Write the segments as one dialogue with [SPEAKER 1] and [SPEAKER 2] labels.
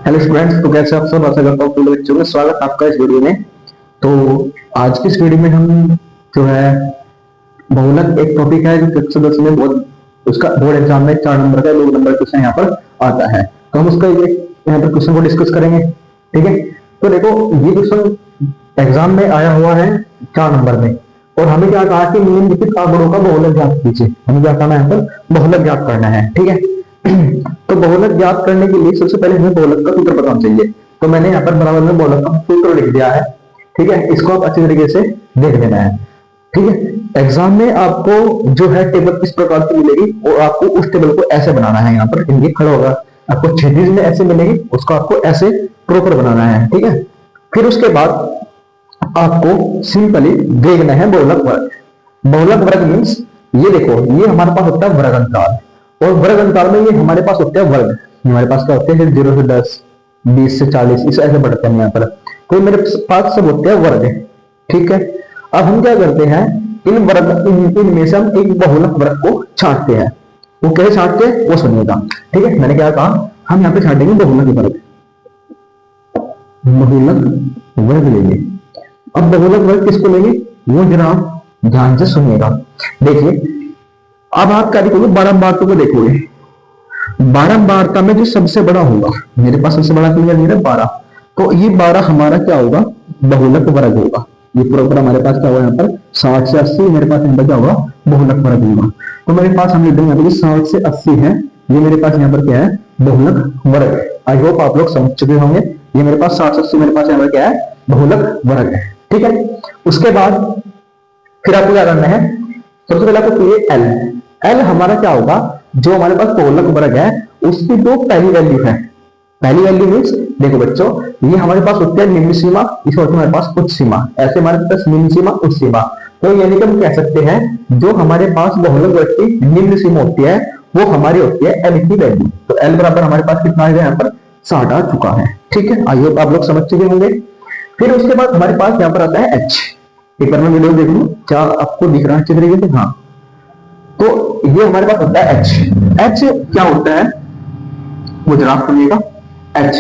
[SPEAKER 1] Hello students, तो कैसे आप सब? आशा करता हूँ पूरे बच्चों में स्वागत आपका इस वीडियो में। तो आज की इस वीडियो में हम जो है बहुलक एक टॉपिक है जो कक्षा 10 में बहुत उसका बोर्ड एग्जाम में 4 नंबर का 2 नंबर क्वेश्चन यहाँ पर आता है। तो हम उसका ये यहाँ पर क्वेश्चन को डिस्कस करेंगे। ठीक है, तो देखो ये क्वेश्चन एग्जाम में आया हुआ है 4 नंबर में, और हमें क्या कहा कि निम्नलिखित आंकड़ों का बहुलक ज्ञात कीजिए। हमें क्या करना है, यहाँ पर बहुलक ज्ञात करना है। ठीक है, तो बहुलक ज्ञात करने के लिए सबसे पहले हमें बहुलक का सूत्र पता होना चाहिए। तो मैंने यहाँ पर बराबर में बहुलक का सूत्र लिख दिया है। ठीक है, इसको आप अच्छी तरीके से देख लेना है। ठीक है, एग्जाम में आपको जो है टेबल किस प्रकार की मिलेगी और आपको उस टेबल को ऐसे बनाना है। यहाँ पर इंडिया खड़ा होगा, आपको क्षैतिज में ऐसे मिलेगी, उसको आपको ऐसे प्रॉपर बनाना है। ठीक है, फिर उसके बाद आपको सिंपली देखना है बहुलक वर्ग। बहुलक वर्ग मीन्स ये देखो, ये हमारे पास होता है वर्ग अंतराल, और वर्ग अंतराल में ये हमारे पास होते हैं वर्ग। हमारे पास क्या होते हैं, 0 से 10, 20 से 40, इस ऐसे बढ़ते हैं यहाँ पर। तो मेरे पास सब होते हैं वर्ग। ठीक है, अब हम क्या करते हैं, इन वर्ग इनमें से हम एक बहुलक वर्ग को छांटते हैं। वो कैसे छांटते हैं वो सुनिएगा। ठीक है, मैंने क्या कहा, हम यहाँ पे छांटेंगे बहुलक वर्ग। बहुलक वर्ग लेंगे। अब बहुलक वर्ग किसको लेंगे वो जरा आप ध्यान से सुनिएगा। देखिए, अब आप क्या देखोगे, बारंबारता को देखोगे। बारंबारता में जो सबसे बड़ा होगा, मेरे पास सबसे बड़ा क्लियर है 12, तो ये 12 हमारा क्या होगा, बहुलक वर्ग होगा। ये पूरा हमारे पास क्या होगा, यहाँ पर 60 से 80 मेरे पास यहाँ पर क्या होगा, बहुलक वर्ग होगा। तो मेरे पास हम लिख देंगे यहाँ पर 60 से 80 है, ये मेरे पास यहाँ पर क्या है, बहुलक वर्ग है। आई होप आप लोग समझ चुके होंगे। ये मेरे पास 60 से 80 मेरे पास यहाँ पर क्या है, बहुलक वर्ग है। ठीक है, उसके बाद फिर आपको क्या करना है, सबसे पहले आपको ये एल हमारा क्या होगा, जो हमारे पास बहुलक वर्ग है उसकी जो पहली वैल्यू है। पहली वैल्यू मीन्स देखो बच्चों, ये हमारे पास होती है निम्न सीमा, इस होती है हमारे पास उच्च सीमा। ऐसे हमारे पास निम्न सीमा उच्च सीमा, तो यानी कि हम कह सकते हैं जो हमारे पास बहुलक वर्ग की निम्न सीमा होती है वो हमारी होती है एल की वैल्यू। तो एल बराबर हमारे पास कितना आ गया, यहाँ पर 60 आ चुका है। ठीक है, आई होप आप लोग समझ चुके होंगे। फिर उसके बाद हमारे पास यहाँ पर आता है एच। एक बार मैं वीडियो देख लूं, क्या आपको दिख रहा है अच्छी तरीके से? हाँ, तो ये हमारे पास होता है एच। एच क्या होता है वो जरा आप सुनिएगा। एच,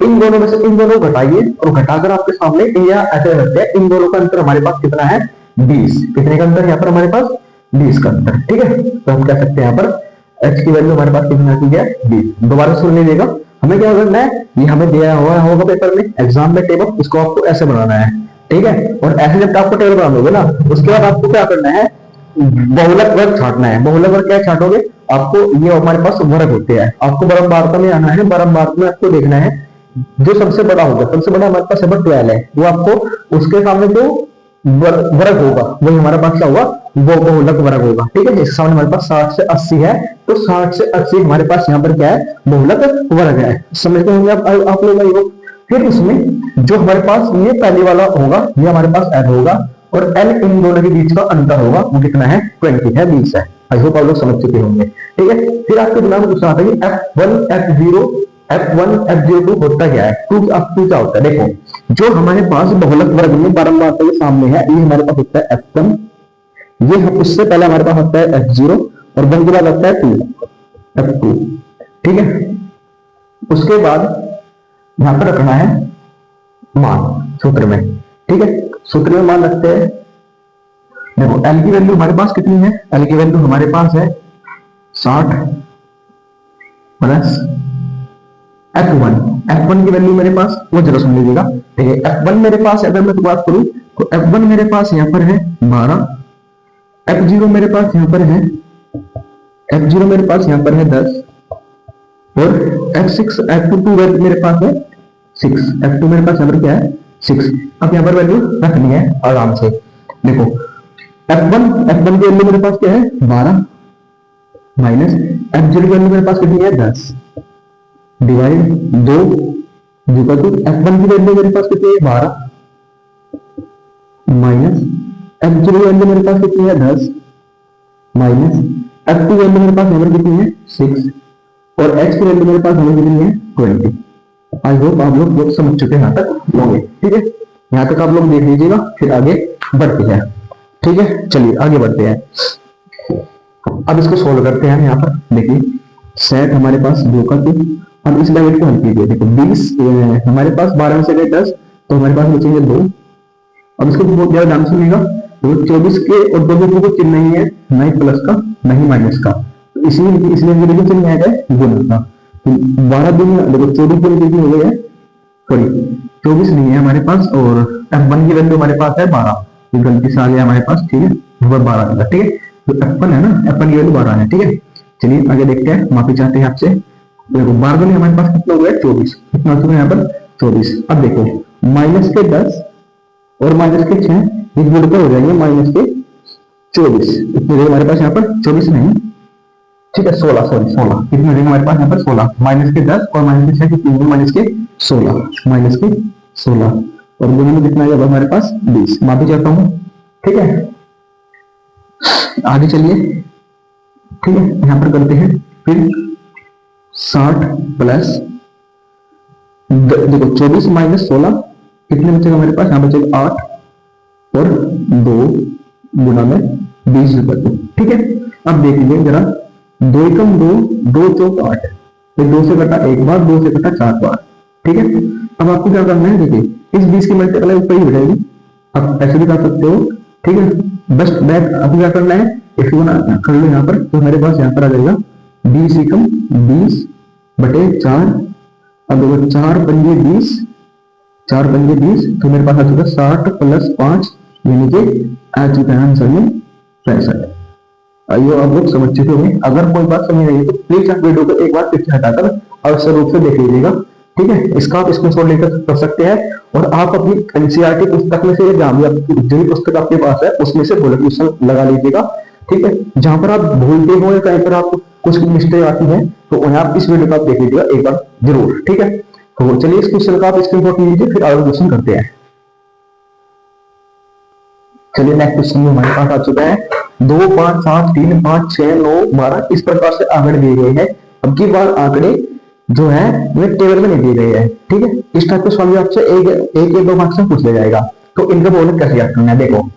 [SPEAKER 1] इन दोनों में से इन दोनों घटाइए और घटाकर आपके सामने या ऐसे रखते हैं, इन दोनों का अंतर हमारे पास कितना है, 20। कितने का अंतर यहाँ पर हमारे पास, 20 का अंतर। ठीक है, तो हम कह सकते हैं यहाँ पर एच की वैल्यू हमारे पास कितना आती है, 20। दोबारा सुन लीजिएगा, हमें क्या करना है, ये हमें दिया हुआ होगा पेपर में एग्जाम में टेबल, इसको आपको ऐसे बनाना है। ठीक है, और ऐसे जब आपको टेबल बना दोगे ना, उसके बाद आपको क्या करना है, बहुलक वर्ग छांटना है। बहुलक वर्ग क्या छांटोगे, आपको ये हमारे पास वर्ग होते हैं, आपको बारंबारता में आना है। बारंबारता में आपको देखना है जो सबसे बड़ा होगा, सबसे बड़ा हमारे पास 12 है, वो आपको उसके सामने जो वर्ग होगा वही हमारे पास क्या होगा, वो बहुलक वर्ग होगा। ठीक है, इसके सामने हमारे पास 60 से 80 है, तो 60 से 80 हमारे पास यहाँ पर क्या है, बहुलक वर्ग है। समझते होंगे आप लोग। फिर उसमें जो हमारे पास ये पहले वाला होगा, ये हमारे पास एल होगा, और एल इन दोनों के बीच का अंतर होगा, वो कितना है, 20 है, 20 है। आई होप आप लोग समझ चुके होंगे। ठीक है, फिर आपके दिमाग में दूसरा आता है F1 F0 F1 F02 होता क्या है, टू क्या होता है। देखो, जो हमारे पास बहुलक वर्ग में बारंबारता के सामने है, ये हमारे पास होता है F1, ये उससे पहले हमारे पास होता है F0, और वन के बाद होता है 2 F2। ठीक है, उसके बाद यहां पर रखना है मान सूत्र में। ठीक है, सूत्र में मान रखते हैं। देखो, एल की वैल्यू हमारे पास कितनी है, एल की वैल्यू हमारे पास है 60 प्लस F1। F1 की वैल्यू मेरे पास, वो जरा सुन लीजिएगा। ठीक है, F1 मेरे पास अगर मैं बात करूं तो F1 मेरे पास यहाँ पर है 12, F0 मेरे पास यहाँ पर है, F0 मेरे पास यहाँ पर है 10, और F2 मेरे पास है 6। F2 मेरे पास यहाँ पर क्या है, 6। अब यहाँ पर वैल्यू रखनी है आराम से। देखो, F1 की वैल्यू मेरे पास क्या है, 12, माइनस F0 की वैल्यू मेरे पास कितनी है, 10, डिवाइड 2 इक्वल टू F1 की वैल्यू मेरे पास कितनी है, 12, माइनस F0 की वैल्यू मेरे पास कितनी है, 10, माइनस F2 की वैल्यू मेरे पास यहाँ पर कितनी है, 6, और H की वैल्यू मेरे पास हमें कितनी है, 20। आई होप आप लोग समझ चुके हैं यहाँ तक होंगे। ठीक है, यहाँ तक आप लोग देख लीजिएगा, फिर आगे बढ़ते हैं। ठीक है, चलिए आगे बढ़ते हैं। अब इसको सोल्व करते हैं। यहाँ पर देखिए, सेट हमारे पास 2 का 2 अब इस ब्रैकेट को हल कीजिए, देखो 20 हमारे पास 12 में से गए 10, तो हमारे पास बचेंगे 2। अब इसको बहुत ज्यादा ध्यान सुनिएगा, तो 24 के और 2 के कोई चिन्ह नहीं है, ना ही प्लस का ना ही माइनस का, तो इसलिए देखो चिन्ह आएगा गुणा का। तो 12 दिन देखो 24 दिन कितनी हो गई है, सॉरी 24 नहीं है हमारे पास, और f1 की वैल्यू हमारे पास है 12, ये गलती से आ गया हमारे पास, ठीक है, 12 मिला, ठीक है। तो f1 है ना, f1 की वैल्यू 12 है, ठीक है। चलिए आगे देखते हैं, माफी चाहते हैं आपसे। देखो 12 में हमारे पास कितना हो गया 24, कितना हो चुका है यहाँ पर 24। अब देखो माइनस के 10 और माइनस के 6 इस जुड़कर हो जाएंगे माइनस के 24, इतने देर हमारे पास यहाँ पर 24 नहीं, ठीक है 16, सॉरी 16, कितने देर हमारे पास यहाँ पर 16, माइनस के 10 और माइनस के 6 कितने, माइनस के 16, माइनस के 16, और दोनों में कितना आएगा हमारे पास 20, माफी चाहता हूँ, ठीक है। आगे चलिए, ठीक है, यहां पर करते हैं फिर 60 प्लस देखो 24 माइनस 16 कितने बचेगा हमारे पास, यहां बचेगा 8 और 2 गुना में 20 रुपए, ठीक है। अब देख लीजिए जरा, 2 एकम 2, 2 चौक 8, फिर 2 से कटा एक बार, 2 से कटा 4 बार, ठीक है। अब आपको क्या करना है, देखिए इस 20 की मल्टीप्लाई ऊपर ही हो जाएगी, आप ऐसे भी कर सकते हो, ठीक है। बस बैक आपको क्या करना है, इफ यू कर लो यहाँ पर, तो मेरे पास यहाँ पर आ जाएगा 20 एकम 20 बटे 4, अब देखो 4 पंजे 20, 4 पंजे 20, तो मेरे पास आ चुका 60 प्लस 5 यानी कि आ चुका है आंसर में 65। आइए आप लोग समझ चुके होंगे, अगर कोई बात समझ नहीं है तो प्लीज आप वीडियो को एक बार फिर से हटाकर अवश्य रूप से देख लीजिएगा, ठीक है। इसका आप स्क्रीनशॉट लेकर कर सकते हैं, और आप अपनी एनसीईआरटी पुस्तक में से जहां भी जो भी पुस्तक आपके पास है उसमें से बुलेट क्वेश्चन लगा लीजिएगा, ठीक है। जहां पर आप भूलते हो या कहीं पर आप कुछ मिस्टेक आती है तो उन्हें आप इस वीडियो को आप देख लीजिएगा एक बार जरूर, ठीक है। तो चलिए इस क्वेश्चन का आप स्क्रीनशॉट लीजिए, फिर आगे क्वेश्चन करते हैं। चलिए नेक्स्ट क्वेश्चन में हमारे पास आ चुका है 2 5 7 3 5 6 9 12 इस प्रकार से आंकड़े दिए गए हैं। अब की बार आंकड़े जो है वे टेबल में नहीं दिए गए हैं, ठीक है। इस टाइप के सवाल आपसे एक या दो मार्क्स में पूछ लिया जाएगा, तो इनका बोले कैसे याद करना है। देखो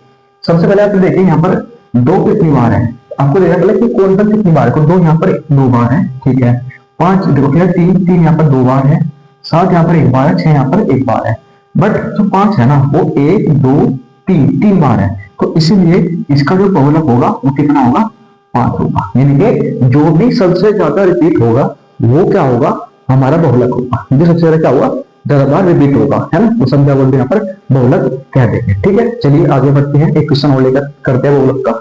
[SPEAKER 1] सबसे पहले आप देखिए यहाँ पर 2 कितनी बार है, आपको देखना पहले कि कौन सा कितनी बार है, 2 यहाँ पर 2 बार है, ठीक है। 5 देखो फिर 3 यहाँ पर 2 बार है, 7 यहाँ पर 1 बार है, 6 यहाँ पर 1 बार है, बट जो 5 है ना वो 1 2 3 बार है, तो इसीलिए इसका जो बहुलक होगा वो कितना होगा 5 होगा, यानी कि जो भी सबसे ज्यादा रिपीट होगा वो क्या होगा हमारा बहुलक होगा, जो सबसे ज्यादा क्या होगा ज्यादा बार रिपीट होगा, है ना, वो संख्या बोलते यहाँ पर बहुलक कह देंगे, ठीक है। चलिए आगे बढ़ते हैं, एक क्वेश्चन और लेकर करते हैं बहुलक का।